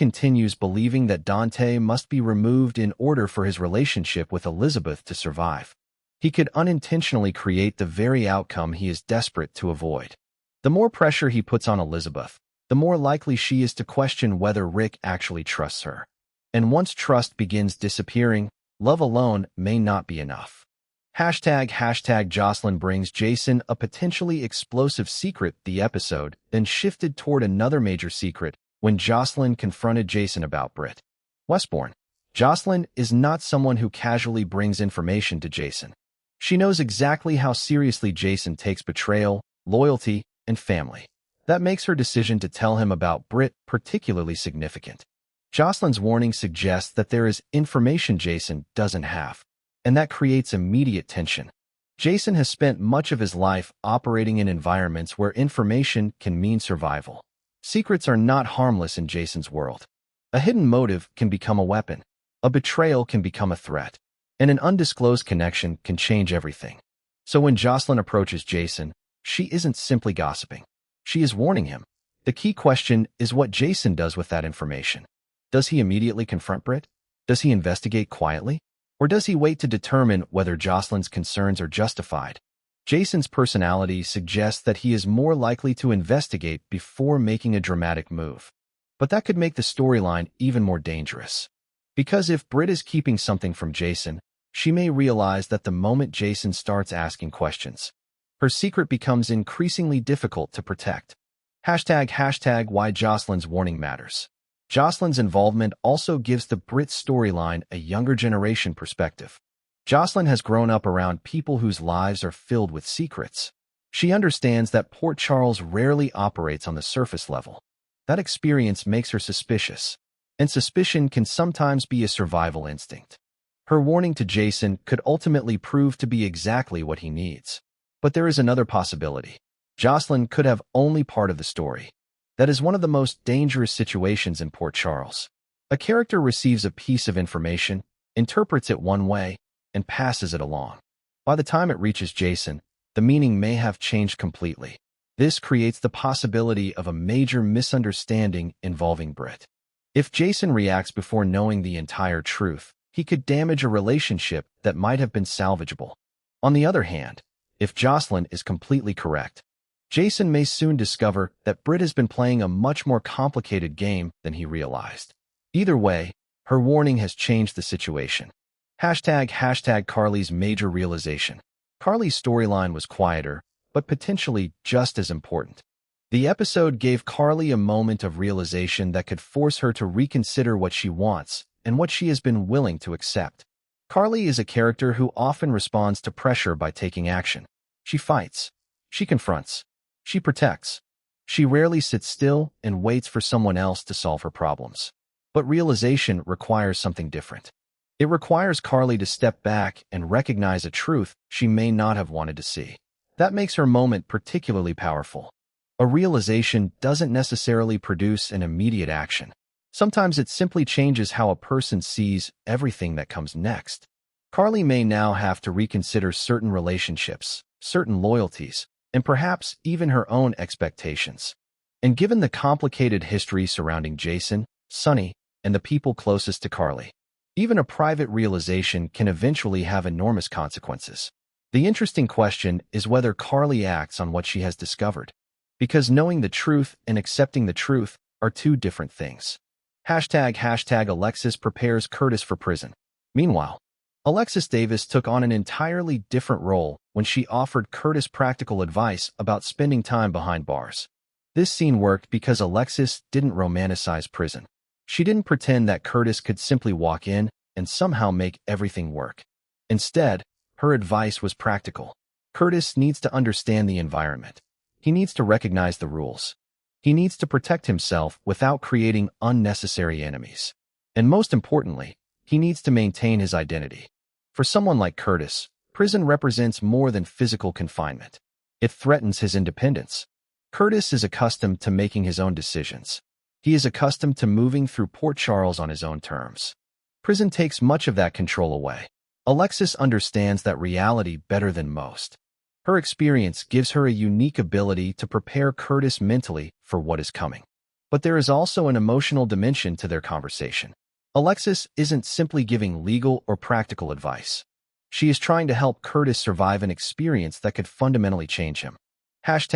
continues believing that Dante must be removed in order for his relationship with Elizabeth to survive. He could unintentionally create the very outcome he is desperate to avoid. The more pressure he puts on Elizabeth, the more likely she is to question whether Rick actually trusts her. And once trust begins disappearing, love alone may not be enough. Josslyn brings Jason a potentially explosive secret. The episode then shifted toward another major secret when Josslyn confronted Jason about Britt. Westbourne. Josslyn is not someone who casually brings information to Jason. She knows exactly how seriously Jason takes betrayal, loyalty, and family. That makes her decision to tell him about Britt particularly significant. Josslyn's warning suggests that there is information Jason doesn't have, and that creates immediate tension. Jason has spent much of his life operating in environments where information can mean survival. Secrets are not harmless in Jason's world. A hidden motive can become a weapon, a betrayal can become a threat, and an undisclosed connection can change everything. So when Josslyn approaches Jason, she isn't simply gossiping. She is warning him. The key question is what Jason does with that information. Does he immediately confront Britt? Does he investigate quietly? Or does he wait to determine whether Josslyn's concerns are justified? Jason's personality suggests that he is more likely to investigate before making a dramatic move. But that could make the storyline even more dangerous. Because if Britt is keeping something from Jason, she may realize that the moment Jason starts asking questions, her secret becomes increasingly difficult to protect. Why Josslyn's warning matters. Josslyn's involvement also gives the Britt storyline a younger generation perspective. Josslyn has grown up around people whose lives are filled with secrets. She understands that Port Charles rarely operates on the surface level. That experience makes her suspicious, and suspicion can sometimes be a survival instinct. Her warning to Jason could ultimately prove to be exactly what he needs. But there is another possibility. Josslyn could have only part of the story. That is one of the most dangerous situations in Port Charles. A character receives a piece of information, interprets it one way, and passes it along. By the time it reaches Jason, the meaning may have changed completely. This creates the possibility of a major misunderstanding involving Britt. If Jason reacts before knowing the entire truth, he could damage a relationship that might have been salvageable. On the other hand, if Josslyn is completely correct, Jason may soon discover that Britt has been playing a much more complicated game than he realized. Either way, her warning has changed the situation. Carly's major realization. Carly's storyline was quieter, but potentially just as important. The episode gave Carly a moment of realization that could force her to reconsider what she wants and what she has been willing to accept. Carly is a character who often responds to pressure by taking action. She fights. She confronts. She protects. She rarely sits still and waits for someone else to solve her problems. But realization requires something different. It requires Carly to step back and recognize a truth she may not have wanted to see. That makes her moment particularly powerful. A realization doesn't necessarily produce an immediate action. Sometimes it simply changes how a person sees everything that comes next. Carly may now have to reconsider certain relationships, certain loyalties, and perhaps even her own expectations. And given the complicated history surrounding Jason, Sonny, and the people closest to Carly, even a private realization can eventually have enormous consequences. The interesting question is whether Carly acts on what she has discovered. Because knowing the truth and accepting the truth are two different things. Alexis prepares Curtis for prison. Meanwhile, Alexis Davis took on an entirely different role when she offered Curtis practical advice about spending time behind bars. This scene worked because Alexis didn't romanticize prison. She didn't pretend that Curtis could simply walk in and somehow make everything work. Instead, her advice was practical. Curtis needs to understand the environment. He needs to recognize the rules. He needs to protect himself without creating unnecessary enemies. And most importantly, he needs to maintain his identity. For someone like Curtis, prison represents more than physical confinement. It threatens his independence. Curtis is accustomed to making his own decisions. He is accustomed to moving through Port Charles on his own terms. Prison takes much of that control away. Alexis understands that reality better than most. Her experience gives her a unique ability to prepare Curtis mentally for what is coming. But there is also an emotional dimension to their conversation. Alexis isn't simply giving legal or practical advice. She is trying to help Curtis survive an experience that could fundamentally change him. #Curtis